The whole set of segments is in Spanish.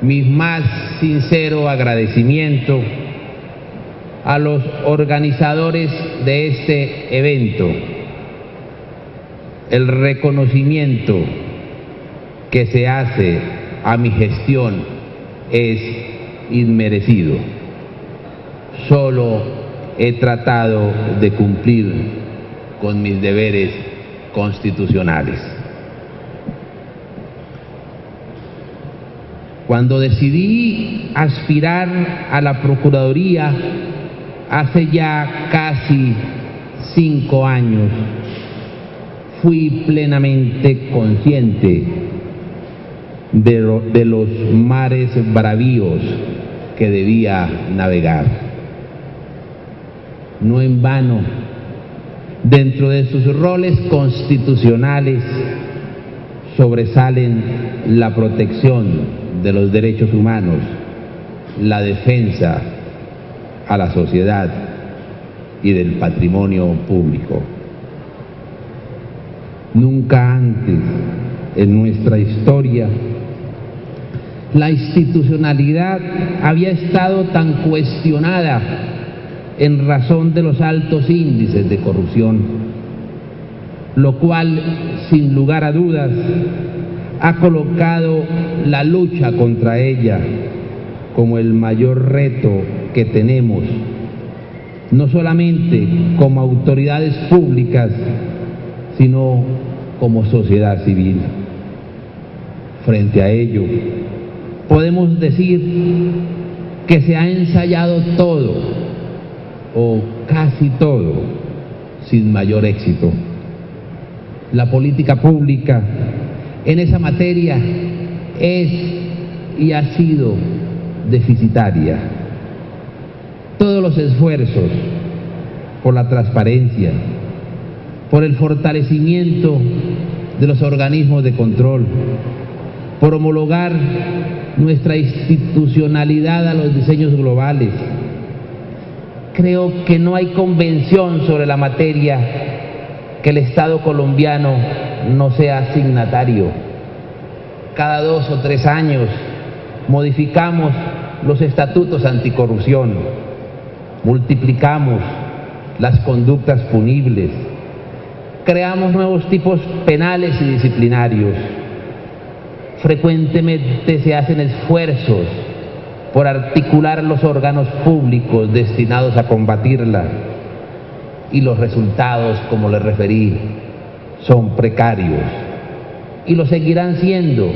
Mi más sincero agradecimiento a los organizadores de este evento. El reconocimiento que se hace a mi gestión es inmerecido. Solo he tratado de cumplir con mis deberes constitucionales. Cuando decidí aspirar a la Procuraduría hace ya casi 5 años, fui plenamente consciente de los mares bravíos que debía navegar. No en vano, dentro de sus roles constitucionales sobresalen la protección de los derechos humanos, la defensa a la sociedad y del patrimonio público. Nunca antes en nuestra historia la institucionalidad había estado tan cuestionada en razón de los altos índices de corrupción, lo cual, sin lugar a dudas, ha colocado la lucha contra ella como el mayor reto que tenemos, no solamente como autoridades públicas, sino como sociedad civil. Frente a ello, podemos decir que se ha ensayado todo, o casi todo, sin mayor éxito. La política pública en esa materia es y ha sido deficitaria. Todos los esfuerzos por la transparencia, por el fortalecimiento de los organismos de control, por homologar nuestra institucionalidad a los diseños globales. Creo que no hay convención sobre la materia que el Estado colombiano no sea signatario. Cada 2 o 3 años modificamos los estatutos anticorrupción, multiplicamos las conductas punibles, creamos nuevos tipos penales y disciplinarios. Frecuentemente se hacen esfuerzos por articular los órganos públicos destinados a combatirla, y los resultados, como les referí, son precarios y lo seguirán siendo.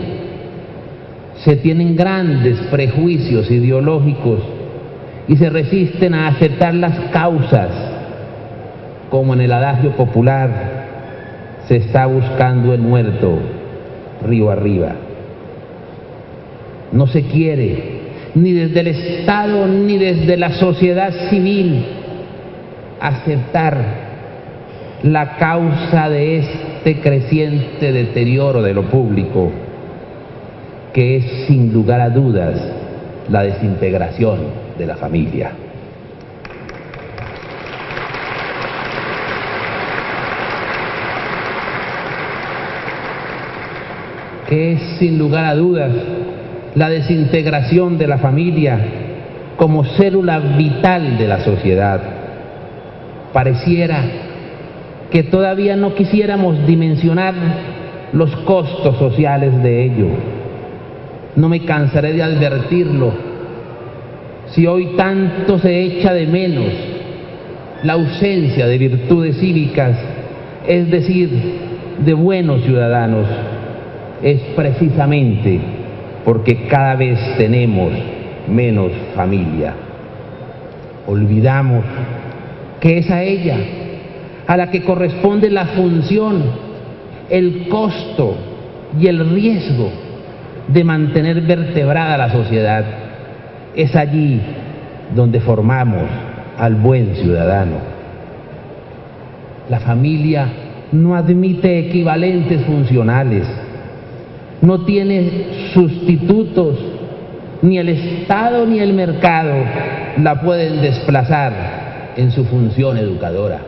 Se tienen grandes prejuicios ideológicos y se resisten a aceptar las causas. Como en el adagio popular, se está buscando el muerto río arriba. No se quiere, ni desde el Estado ni desde la sociedad civil, aceptar la causa de este creciente deterioro de lo público, que es sin lugar a dudas la desintegración de la familia. Que es sin lugar a dudas la desintegración de la familia como célula vital de la sociedad. Pareciera que todavía no quisiéramos dimensionar los costos sociales de ello. No me cansaré de advertirlo. Si hoy tanto se echa de menos la ausencia de virtudes cívicas, es decir, de buenos ciudadanos, es precisamente porque cada vez tenemos menos familia. Olvidamos que es a ella a la que corresponde la función, el costo y el riesgo de mantener vertebrada la sociedad. Es allí donde formamos al buen ciudadano. La familia no admite equivalentes funcionales, no tiene sustitutos, ni el Estado ni el mercado la pueden desplazar en su función educadora.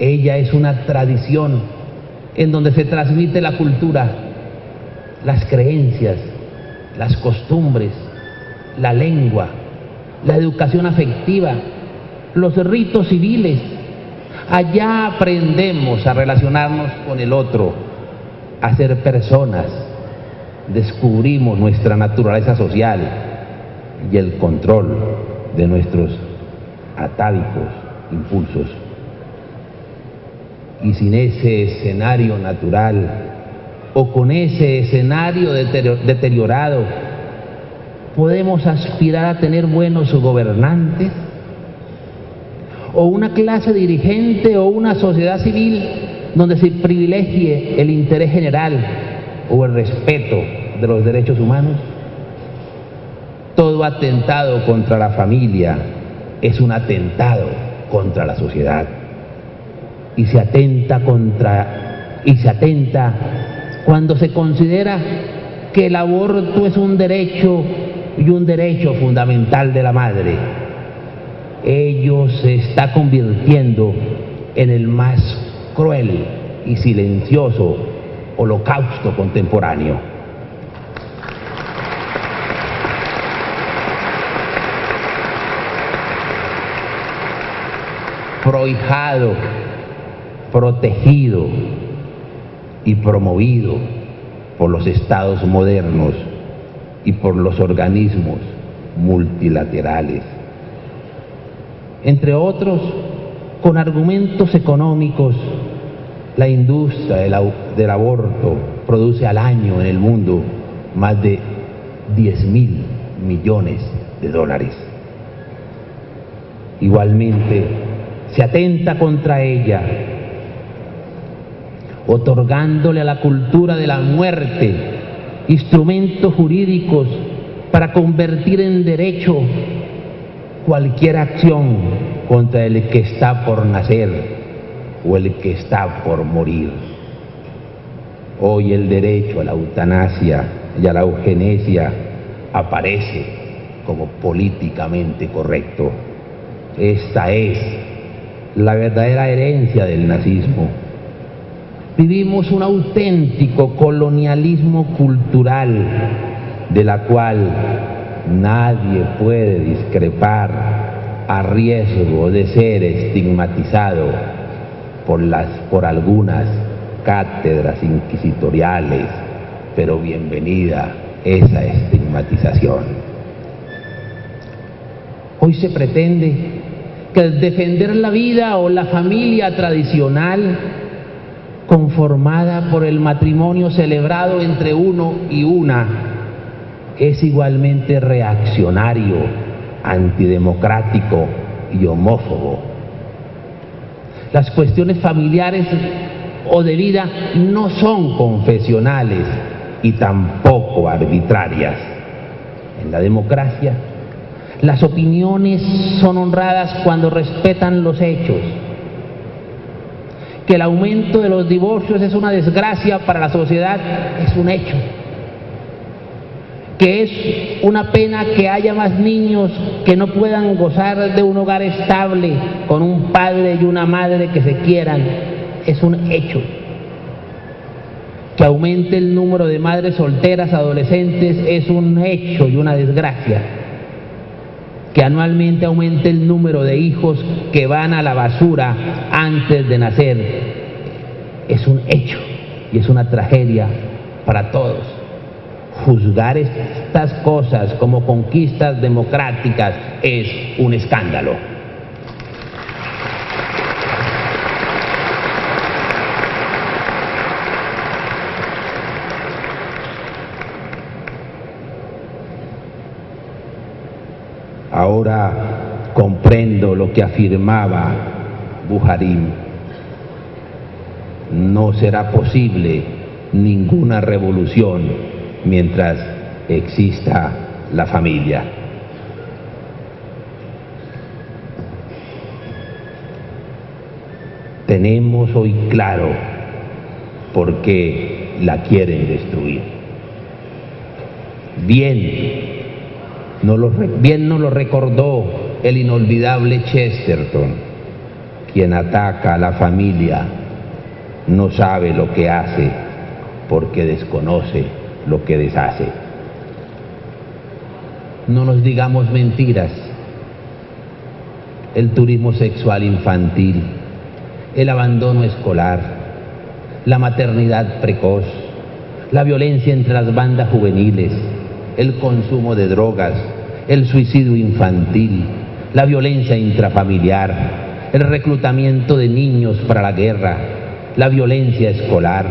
Ella es una tradición en donde se transmite la cultura, las creencias, las costumbres, la lengua, la educación afectiva, los ritos civiles. Allá aprendemos a relacionarnos con el otro, a ser personas, descubrimos nuestra naturaleza social y el control de nuestros atávicos impulsos. Y sin ese escenario natural, o con ese escenario deteriorado, ¿podemos aspirar a tener buenos gobernantes? ¿O una clase dirigente o una sociedad civil donde se privilegie el interés general o el respeto de los derechos humanos? Todo atentado contra la familia es un atentado contra la sociedad. Y se atenta cuando se considera que el aborto es un derecho y un derecho fundamental de la madre. Ello se está convirtiendo en el más cruel y silencioso holocausto contemporáneo. Prohijado, protegido y promovido por los estados modernos y por los organismos multilaterales. Entre otros, con argumentos económicos, la industria del aborto produce al año en el mundo más de 10.000 millones de dólares. Igualmente, se atenta contra ella, otorgándole a la cultura de la muerte instrumentos jurídicos para convertir en derecho cualquier acción contra el que está por nacer o el que está por morir. Hoy el derecho a la eutanasia y a la eugenesia aparece como políticamente correcto. Esta es la verdadera herencia del nazismo. Vivimos un auténtico colonialismo cultural de la cual nadie puede discrepar a riesgo de ser estigmatizado por algunas cátedras inquisitoriales, pero bienvenida esa estigmatización. Hoy se pretende que el defender la vida o la familia tradicional conformada por el matrimonio celebrado entre uno y una es igualmente reaccionario, antidemocrático y homófobo. Las cuestiones familiares o de vida no son confesionales y tampoco arbitrarias. En la democracia, las opiniones son honradas cuando respetan los hechos. Que el aumento de los divorcios es una desgracia para la sociedad es un hecho. Que es una pena que haya más niños que no puedan gozar de un hogar estable con un padre y una madre que se quieran, es un hecho. Que aumente el número de madres solteras adolescentes es un hecho y una desgracia. Que anualmente aumente el número de hijos que van a la basura antes de nacer es un hecho y es una tragedia para todos. Juzgar estas cosas como conquistas democráticas es un escándalo. Ahora comprendo lo que afirmaba Bujarin. No será posible ninguna revolución mientras exista la familia. Tenemos hoy claro por qué la quieren destruir. Bien nos lo recordó el inolvidable Chesterton: quien ataca a la familia no sabe lo que hace porque desconoce lo que deshace. No nos digamos mentiras. El turismo sexual infantil, el abandono escolar, la maternidad precoz, la violencia entre las bandas juveniles, el consumo de drogas, el suicidio infantil, la violencia intrafamiliar, el reclutamiento de niños para la guerra, la violencia escolar,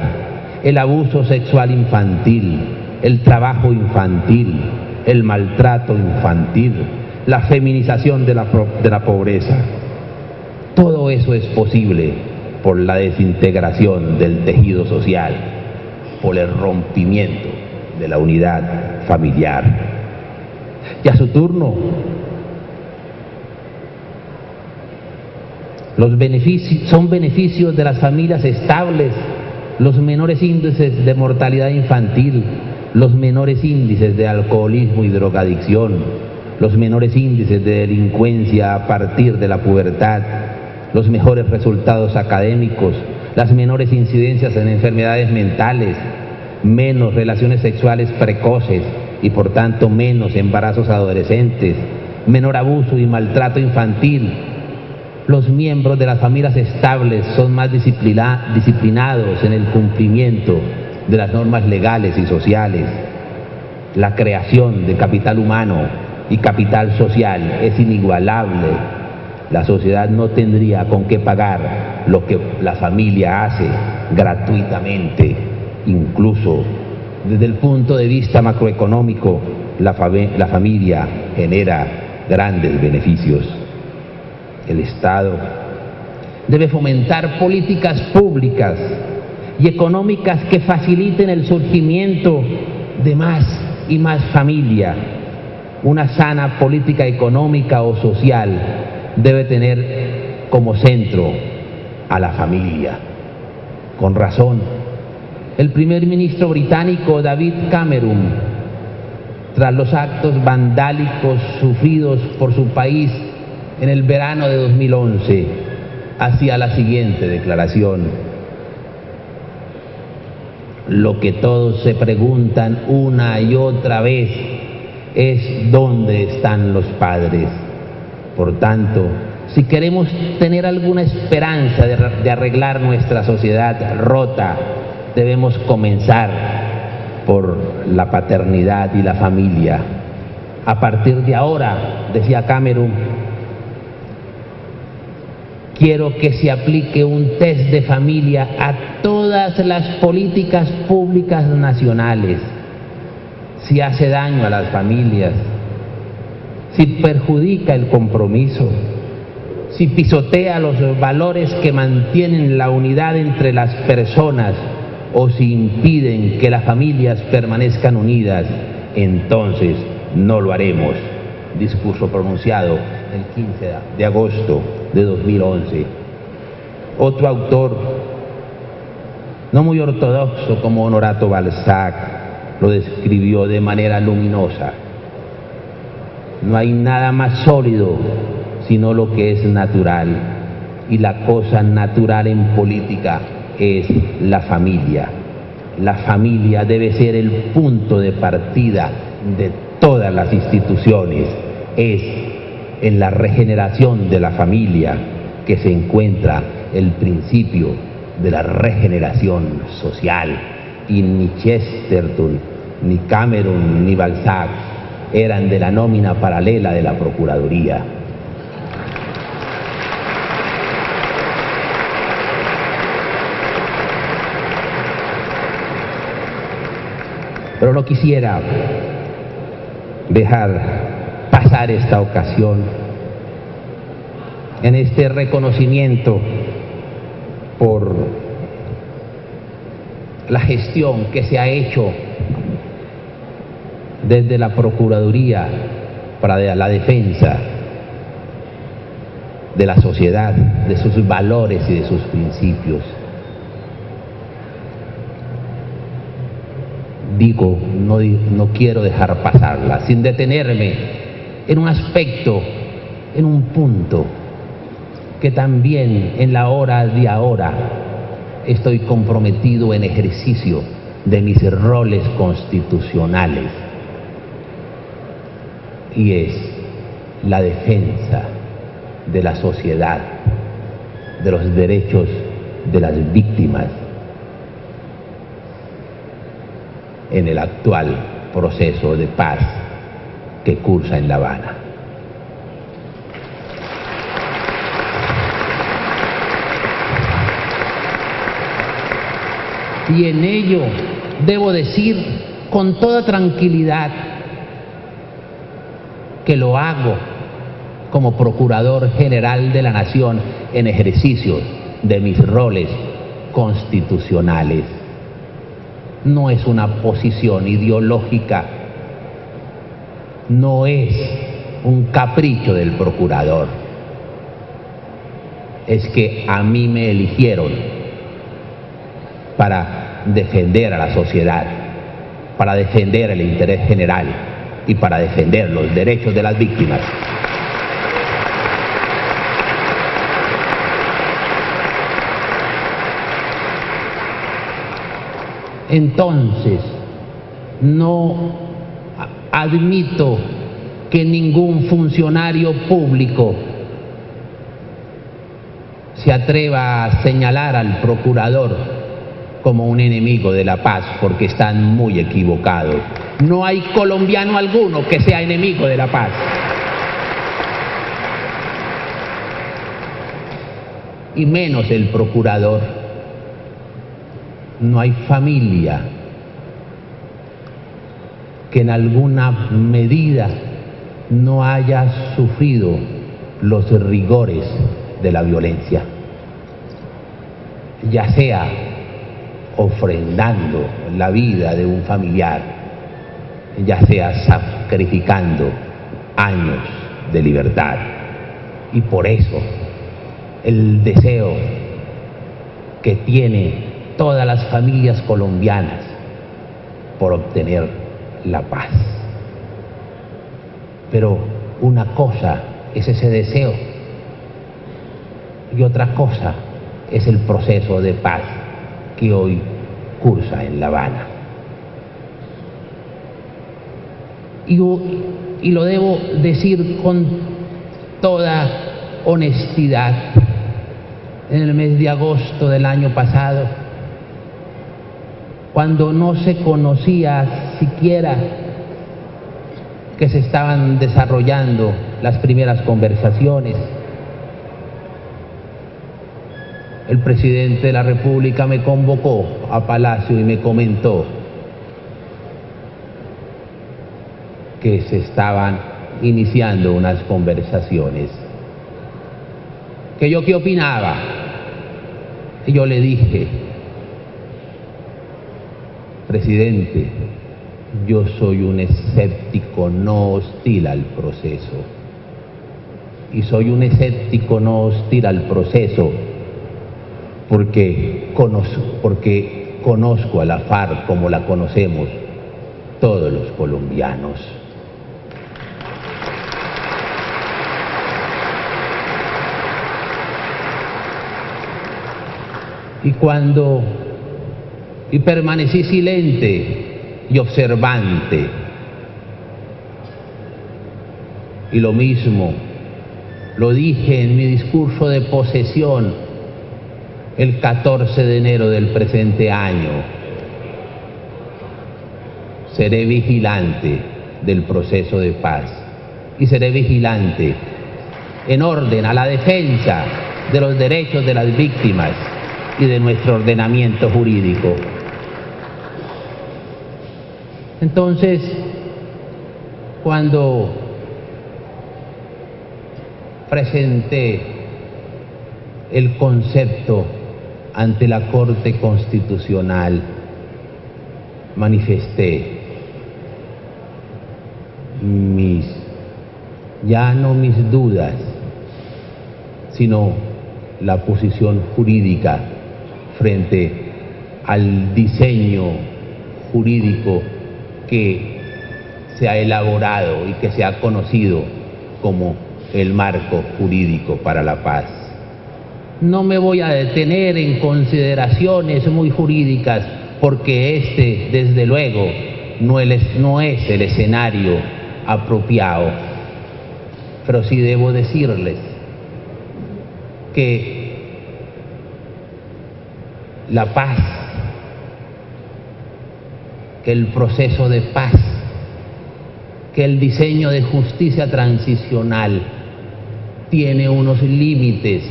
el abuso sexual infantil, el trabajo infantil, el maltrato infantil, la feminización de la pobreza. Todo eso es posible por la desintegración del tejido social, por el rompimiento de la unidad familiar. Y a su turno, son beneficios de las familias estables, los menores índices de mortalidad infantil, los menores índices de alcoholismo y drogadicción, los menores índices de delincuencia a partir de la pubertad, los mejores resultados académicos, las menores incidencias en enfermedades mentales, menos relaciones sexuales precoces y por tanto menos embarazos adolescentes, menor abuso y maltrato infantil. Los miembros de las familias estables son más disciplinados en el cumplimiento de las normas legales y sociales. La creación de capital humano y capital social es inigualable. La sociedad no tendría con qué pagar lo que la familia hace gratuitamente. Incluso desde el punto de vista macroeconómico, la familia genera grandes beneficios. El Estado debe fomentar políticas públicas y económicas que faciliten el surgimiento de más y más familia. Una sana política económica o social debe tener como centro a la familia. Con razón, el primer ministro británico David Cameron, tras los actos vandálicos sufridos por su país en el verano de 2011, hacía la siguiente declaración: lo que todos se preguntan una y otra vez es ¿dónde están los padres? Por tanto, si queremos tener alguna esperanza de arreglar nuestra sociedad rota, debemos comenzar por la paternidad y la familia. A partir de ahora, decía Cameron, quiero que se aplique un test de familia a todas las políticas públicas nacionales. Si hace daño a las familias, si perjudica el compromiso, si pisotea los valores que mantienen la unidad entre las personas o si impiden que las familias permanezcan unidas, entonces no lo haremos. Discurso pronunciado el 15 de agosto de 2011. Otro autor, no muy ortodoxo como Honorato Balzac, lo describió de manera luminosa. No hay nada más sólido sino lo que es natural, y la cosa natural en política es la familia. La familia debe ser el punto de partida de todas las instituciones. Es en la regeneración de la familia que se encuentra el principio de la regeneración social. Y ni Chesterton, ni Cameron, ni Balzac eran de la nómina paralela de la Procuraduría. Pero no quisiera dejar pasar esta ocasión en este reconocimiento por la gestión que se ha hecho desde la Procuraduría para la defensa de la sociedad, de sus valores y de sus principios. Digo, no quiero dejar pasarla sin detenerme en un aspecto, en un punto que también en la hora de ahora estoy comprometido en ejercicio de mis roles constitucionales. y es la defensa de la sociedad, de los derechos de las víctimas en el actual proceso de paz que cursa en La Habana. Y en ello debo decir con toda tranquilidad que lo hago como Procurador General de la Nación en ejercicio de mis roles constitucionales. No es una posición ideológica, no es un capricho del procurador, es que a mí me eligieron para defender a la sociedad, para defender el interés general y para defender los derechos de las víctimas. Entonces, no admito que ningún funcionario público se atreva a señalar al procurador como un enemigo de la paz, porque están muy equivocados. No hay colombiano alguno que sea enemigo de la paz. Y menos el procurador. No hay familia que en alguna medida no haya sufrido los rigores de la violencia, ya sea ofrendando la vida de un familiar, ya sea sacrificando años de libertad. Y por eso el deseo que tiene todas las familias colombianas por obtener la paz. Pero una cosa es ese deseo y otra cosa es el proceso de paz que hoy cursa en La Habana. Y lo debo decir con toda honestidad, en el mes de agosto del año pasado, cuando no se conocía siquiera que se estaban desarrollando las primeras conversaciones, el presidente de la República me convocó a Palacio y me comentó que se estaban iniciando unas conversaciones. Que yo qué opinaba. Y yo le dije: presidente, yo soy un escéptico no hostil al proceso. Y soy un escéptico no hostil al proceso porque conozco a la FARC como la conocemos todos los colombianos. Y permanecí silente y observante. Y lo mismo lo dije en mi discurso de posesión el 14 de enero del presente año. Seré vigilante del proceso de paz y seré vigilante en orden a la defensa de los derechos de las víctimas y de nuestro ordenamiento jurídico. Entonces, cuando presenté el concepto ante la Corte Constitucional, manifesté ya no mis dudas, sino la posición jurídica frente al diseño jurídico que se ha elaborado y que se ha conocido como el marco jurídico para la paz. No me voy a detener en consideraciones muy jurídicas porque desde luego, no es el escenario apropiado. Pero sí debo decirles que la paz, que el proceso de paz, que el diseño de justicia transicional tiene unos límites,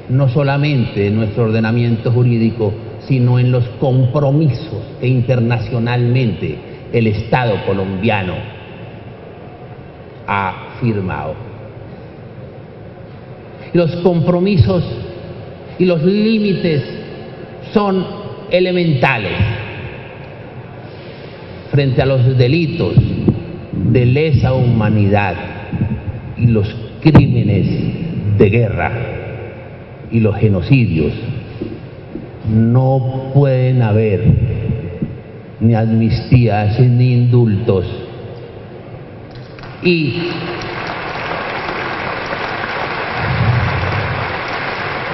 no solamente en nuestro ordenamiento jurídico, sino en los compromisos que internacionalmente el Estado colombiano ha firmado. Los compromisos y los límites son elementales frente a los delitos de lesa humanidad y los crímenes de guerra y los genocidios. No pueden haber ni amnistías ni indultos. Y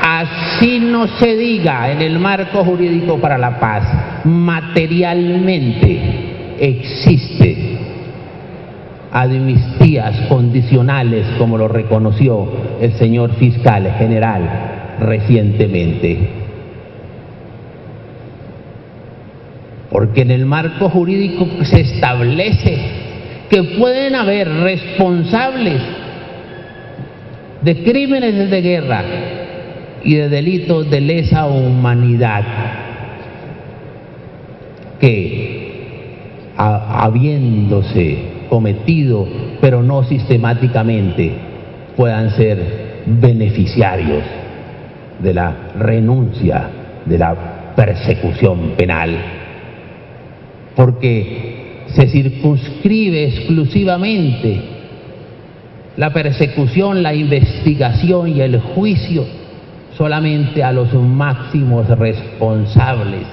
así no se diga en el marco jurídico para la paz, materialmente existe amnistías condicionales, como lo reconoció el señor fiscal general recientemente. Porque en el marco jurídico se establece que pueden haber responsables de crímenes de guerra y de delitos de lesa humanidad que, habiéndose cometido, pero no sistemáticamente, puedan ser beneficiarios de la renuncia, de la persecución penal, porque se circunscribe exclusivamente la persecución, la investigación y el juicio solamente a los máximos responsables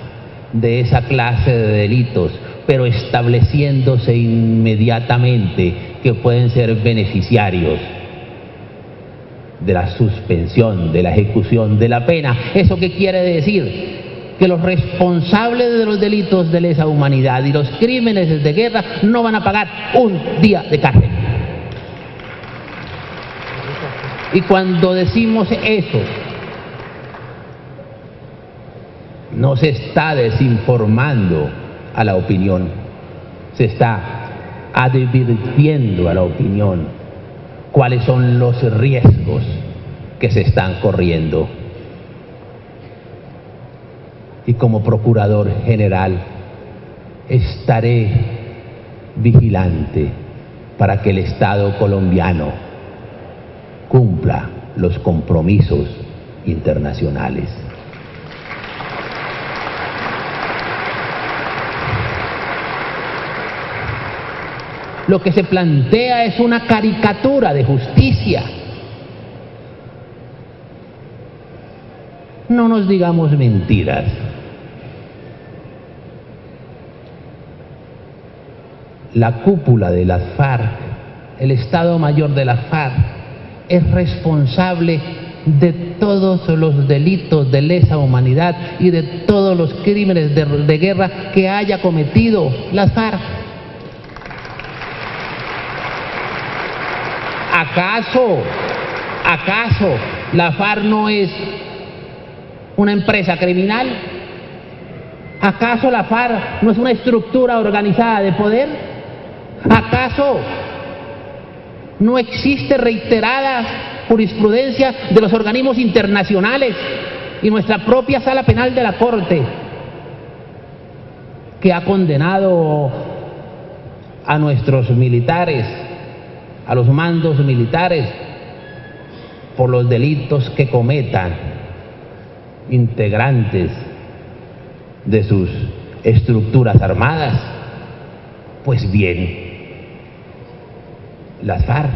de esa clase de delitos, pero estableciéndose inmediatamente que pueden ser beneficiarios de la suspensión, de la ejecución de la pena. ¿Eso qué quiere decir? Que los responsables de los delitos de lesa humanidad y los crímenes de guerra no van a pagar un día de cárcel. Y cuando decimos eso, no se está desinformando a la opinión, se está advirtiendo a la opinión cuáles son los riesgos que se están corriendo. Y como procurador general estaré vigilante para que el Estado colombiano cumpla los compromisos internacionales. Lo que se plantea es una caricatura de justicia. No nos digamos mentiras. La cúpula de las FARC, el Estado Mayor de las FARC, es responsable de todos los delitos de lesa humanidad y de todos los crímenes de guerra que haya cometido las FARC. ¿Acaso la FARC no es una empresa criminal? ¿Acaso la FARC no es una estructura organizada de poder? ¿Acaso no existe reiterada jurisprudencia de los organismos internacionales y nuestra propia sala penal de la Corte que ha condenado a nuestros militares, a los mandos militares, por los delitos que cometan integrantes de sus estructuras armadas? Pues bien, las FARC,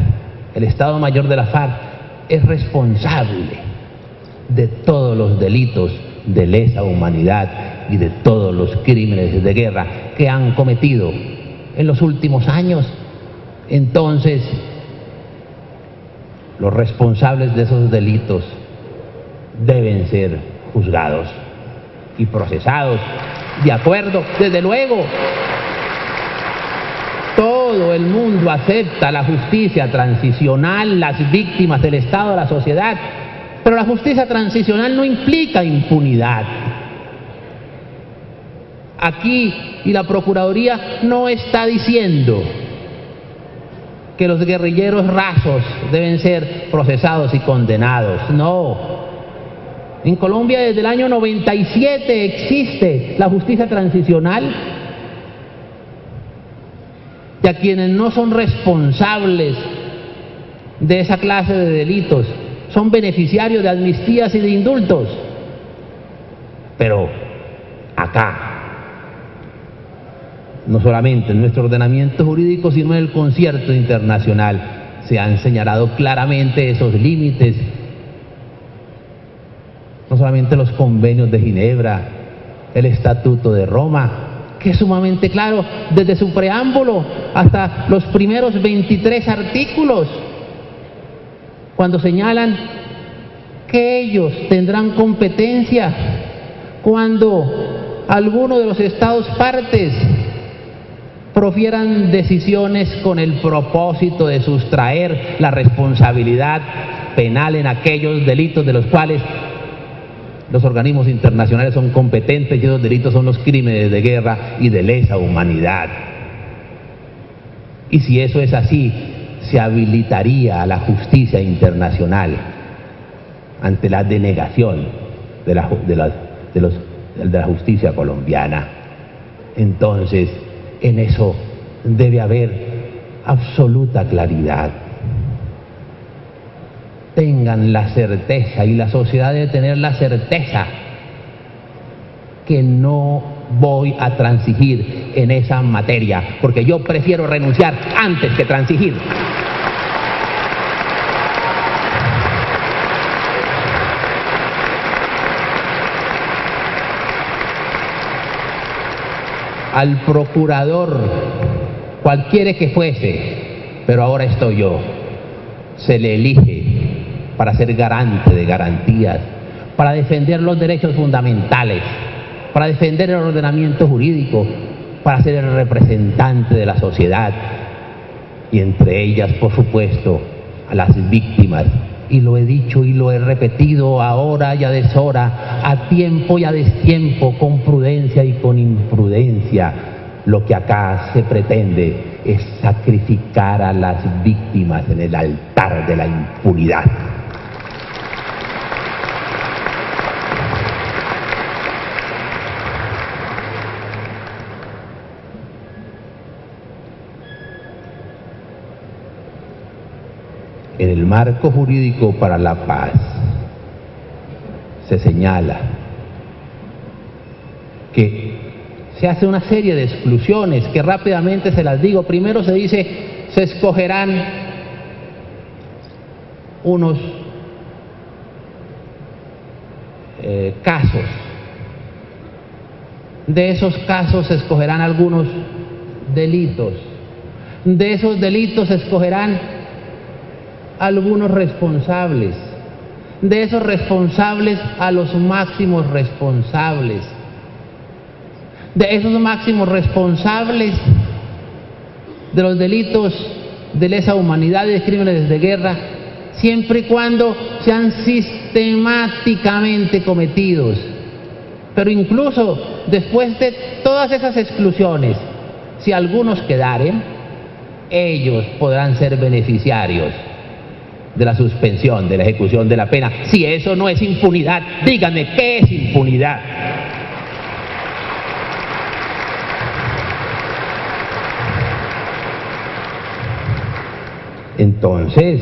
el Estado Mayor de la FARC, es responsable de todos los delitos de lesa humanidad y de todos los crímenes de guerra que han cometido en los últimos años. Entonces, los responsables de esos delitos deben ser juzgados y procesados de acuerdo, desde luego, todo todo el mundo acepta la justicia transicional, las víctimas, el Estado, la sociedad, pero la justicia transicional no implica impunidad. Aquí, y la Procuraduría no está diciendo que los guerrilleros rasos deben ser procesados y condenados, no. En Colombia desde el año 97 existe la justicia transicional, y a quienes no son responsables de esa clase de delitos son beneficiarios de amnistías y de indultos. Pero acá, no solamente en nuestro ordenamiento jurídico, sino en el concierto internacional, se han señalado claramente esos límites. No solamente los convenios de Ginebra, el Estatuto de Roma, que es sumamente claro, desde su preámbulo hasta los primeros 23 artículos, cuando señalan que ellos tendrán competencia cuando alguno de los Estados partes profieran decisiones con el propósito de sustraer la responsabilidad penal en aquellos delitos de los cuales los organismos internacionales son competentes, y esos delitos son los crímenes de guerra y de lesa humanidad. Y si eso es así, se habilitaría a la justicia internacional ante la denegación de la justicia colombiana. Entonces, en eso debe haber absoluta claridad. Tengan la certeza, y la sociedad debe tener la certeza, que no voy a transigir en esa materia, porque yo prefiero renunciar antes que transigir. Al procurador, cualquiera que fuese, pero ahora estoy yo, se le elige para ser garante de garantías, para defender los derechos fundamentales, para defender el ordenamiento jurídico, para ser el representante de la sociedad, y entre ellas, por supuesto, a las víctimas. Y lo he dicho y lo he repetido ahora y a deshora, a tiempo y a destiempo, con prudencia y con imprudencia. Lo que acá se pretende es sacrificar a las víctimas en el altar de la impunidad. En el marco jurídico para la paz se señala que se hace una serie de exclusiones que rápidamente se las digo. Primero se dice, se escogerán unos casos. De esos casos se escogerán algunos delitos. De esos delitos se escogerán algunos responsables, de esos responsables a los máximos responsables, de esos máximos responsables de los delitos de lesa humanidad y de crímenes de guerra, siempre y cuando sean sistemáticamente cometidos. Pero incluso después de todas esas exclusiones, si algunos quedaren, ellos podrán ser beneficiarios de la suspensión, de la ejecución de la pena. Si eso no es impunidad, díganme, ¿qué es impunidad? Entonces,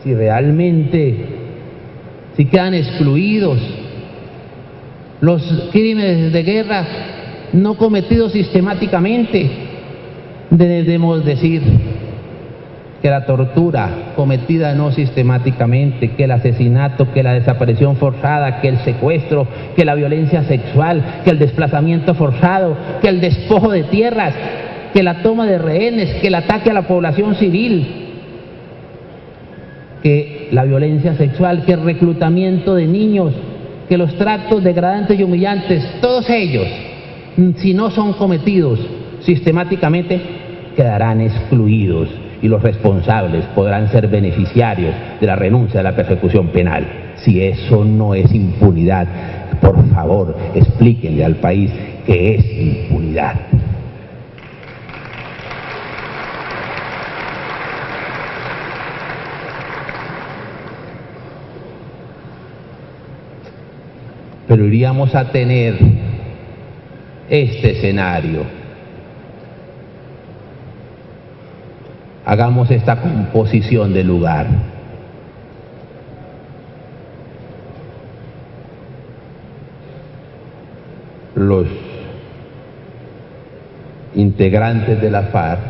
si realmente, si quedan excluidos los crímenes de guerra no cometidos sistemáticamente, debemos decir que la tortura cometida no sistemáticamente, que el asesinato, que la desaparición forzada, que el secuestro, que la violencia sexual, que el desplazamiento forzado, que el despojo de tierras, que la toma de rehenes, que el ataque a la población civil, que la violencia sexual, que el reclutamiento de niños, que los tratos degradantes y humillantes, todos ellos, si no son cometidos sistemáticamente, quedarán excluidos y los responsables podrán ser beneficiarios de la renuncia a la persecución penal. Si eso no es impunidad, por favor, explíquenle al país qué es impunidad. Pero iríamos a tener este escenario. Hagamos esta composición de lugar. Los integrantes de la FARC,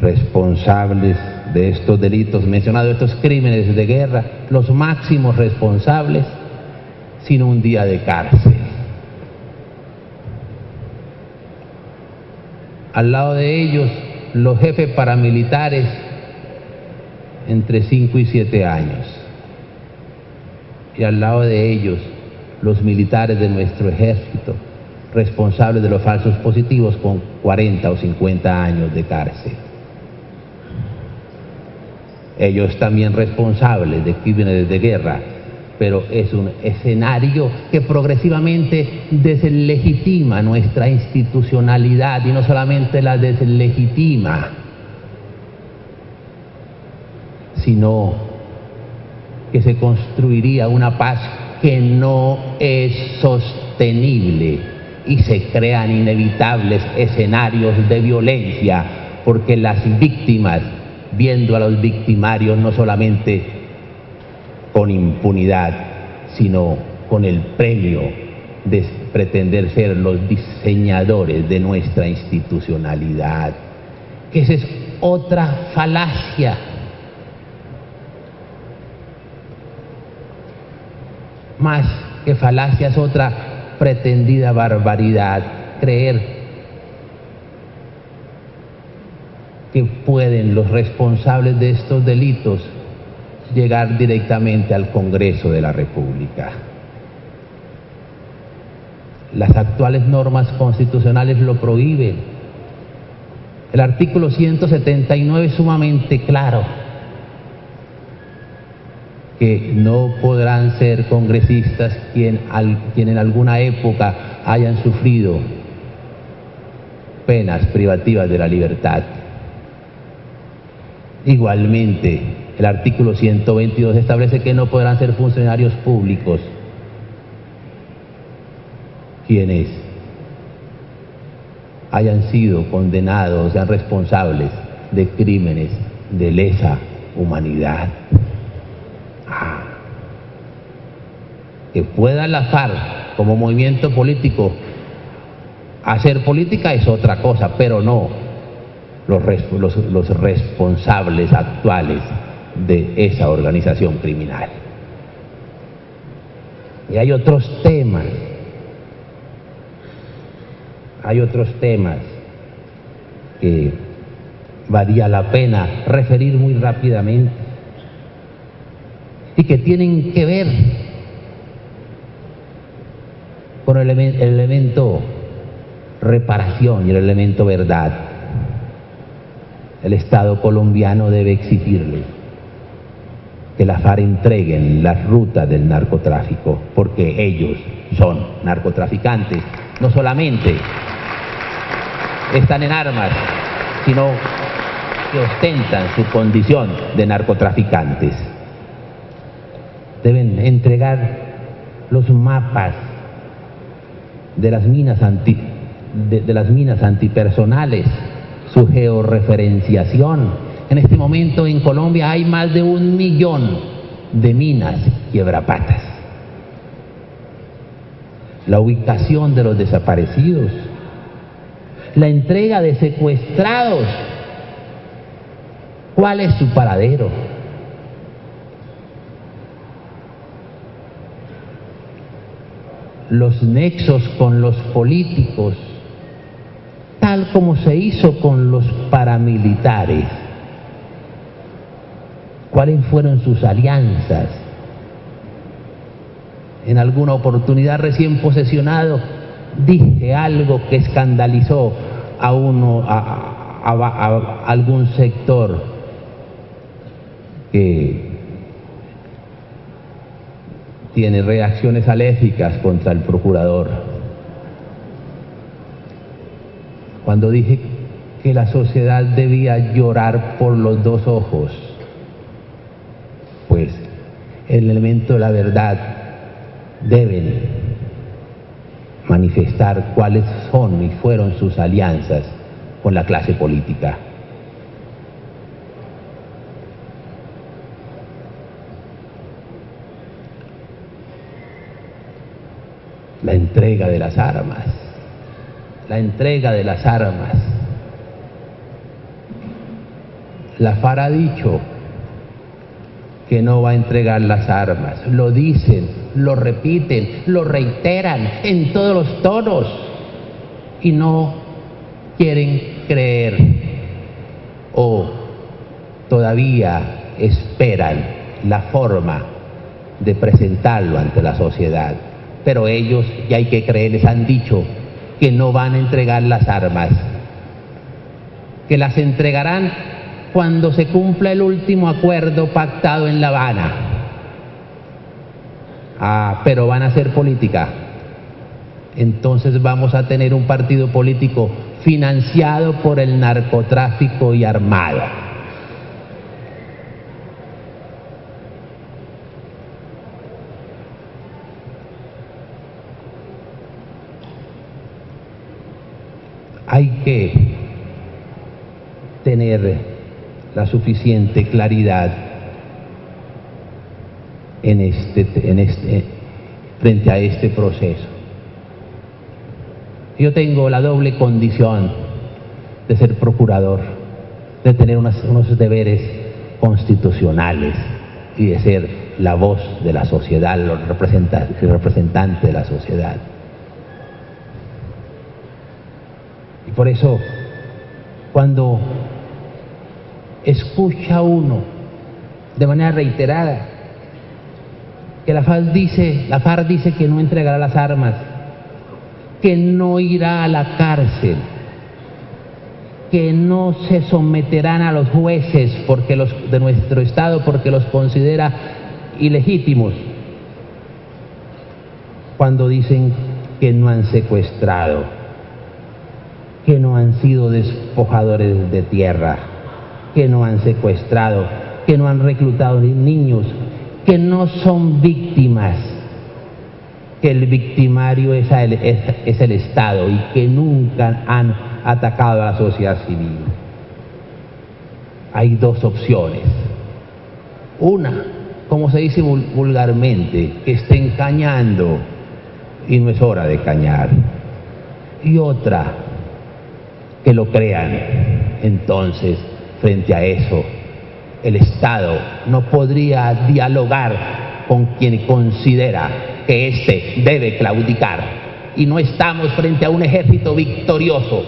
responsables de estos delitos mencionados, estos crímenes de guerra, los máximos responsables, sin un día de cárcel. Al lado de ellos, los jefes paramilitares, entre 5 y 7 años. Y al lado de ellos, los militares de nuestro ejército, responsables de los falsos positivos, con 40 o 50 años de cárcel. Ellos también responsables de crímenes de guerra, pero es un escenario que progresivamente deslegitima nuestra institucionalidad, y no solamente la deslegitima, sino que se construiría una paz que no es sostenible y se crean inevitables escenarios de violencia, porque las víctimas, viendo a los victimarios no solamente con impunidad, sino con el premio de pretender ser los diseñadores de nuestra institucionalidad, que esa es otra falacia. Más que falacia, es otra pretendida barbaridad, creer que pueden los responsables de estos delitos llegar directamente al Congreso de la República. Las actuales normas constitucionales lo prohíben. El artículo 179 es sumamente claro, que no podrán ser congresistas quien en alguna época hayan sufrido penas privativas de la libertad. Igualmente, el artículo 122 establece que no podrán ser funcionarios públicos quienes hayan sido condenados, sean responsables de crímenes de lesa humanidad. Que pueda la FARC como movimiento político hacer política es otra cosa, pero no los responsables actuales de esa organización criminal. Y hay otros temas que valía la pena referir muy rápidamente y que tienen que ver con el elemento reparación y el elemento verdad. El Estado colombiano debe exigirle que la FARC entreguen las rutas del narcotráfico, porque ellos son narcotraficantes. No solamente están en armas, sino que ostentan su condición de narcotraficantes. Deben entregar los mapas de las minas antipersonales, su georreferenciación. En este momento en Colombia hay más de 1 millón de minas quiebrapatas. La ubicación de los desaparecidos, la entrega de secuestrados, ¿cuál es su paradero? Los nexos con los políticos, tal como se hizo con los paramilitares. ¿Cuáles fueron sus alianzas? En alguna oportunidad recién posesionado dije algo que escandalizó a a algún sector que tiene reacciones alérgicas contra el procurador. Cuando dije que la sociedad debía llorar por los dos ojos, pues el elemento de la verdad deben manifestar cuáles son y fueron sus alianzas con la clase política. La entrega de las armas, la entrega de las armas. La FARC ha dicho que no va a entregar las armas, lo dicen, lo repiten, lo reiteran en todos los tonos y no quieren creer o todavía esperan la forma de presentarlo ante la sociedad. Pero ellos, ya hay que creer, les han dicho que no van a entregar las armas, que las entregarán cuando se cumpla el último acuerdo pactado en La Habana. Pero van a hacer política. Entonces vamos a tener un partido político financiado por el narcotráfico y armado. Hay que tener la suficiente claridad frente a este proceso. Yo tengo la doble condición de ser procurador, de tener unos deberes constitucionales y de ser la voz de la sociedad, el representante de la sociedad. Y por eso, cuando escucha uno de manera reiterada que la FARC dice que no entregará las armas, que no irá a la cárcel, que no se someterán a los jueces de nuestro Estado porque los considera ilegítimos, cuando dicen que no han secuestrado, que no han sido despojadores de tierra, que no han secuestrado, que no han reclutado niños, que no son víctimas, que el victimario es el Estado y que nunca han atacado a la sociedad civil. Hay dos opciones. Una, como se dice vulgarmente, que estén cañando y no es hora de cañar. Y otra, que lo crean. Entonces, frente a eso, el Estado no podría dialogar con quien considera que éste debe claudicar. Y no estamos frente a un ejército victorioso,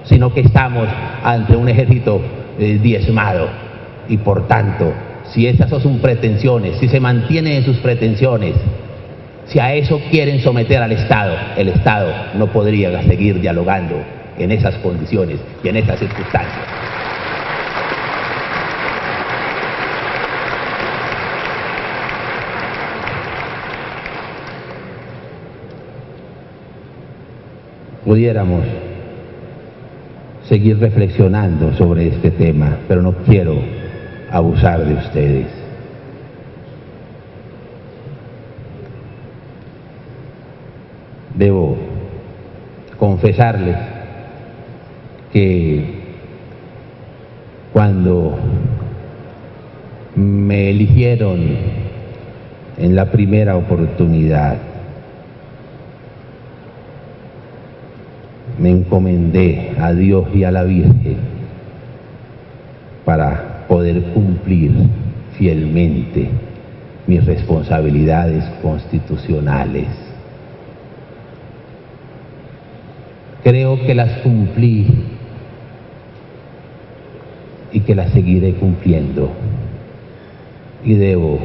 sino que estamos ante un ejército diezmado. Y por tanto, si esas son sus pretensiones, si se mantienen en sus pretensiones, si a eso quieren someter al Estado, el Estado no podría seguir dialogando en esas condiciones y en esas circunstancias. Pudiéramos seguir reflexionando sobre este tema, pero no quiero abusar de ustedes. Debo confesarles que cuando me eligieron en la primera oportunidad, me encomendé a Dios y a la Virgen para poder cumplir fielmente mis responsabilidades constitucionales. Creo que las cumplí y que las seguiré cumpliendo. Y debo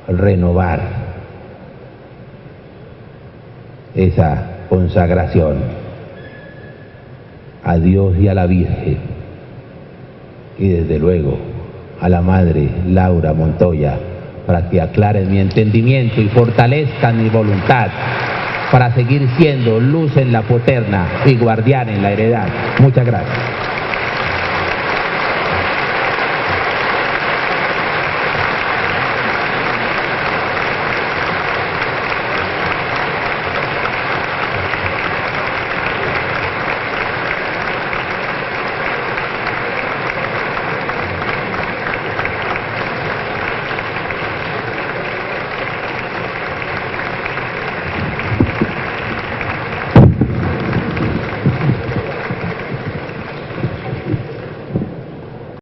renovar esa consagración a Dios y a la Virgen, y desde luego a la Madre Laura Montoya, para que aclaren mi entendimiento y fortalezcan mi voluntad para seguir siendo luz en la poterna y guardián en la heredad. Muchas gracias.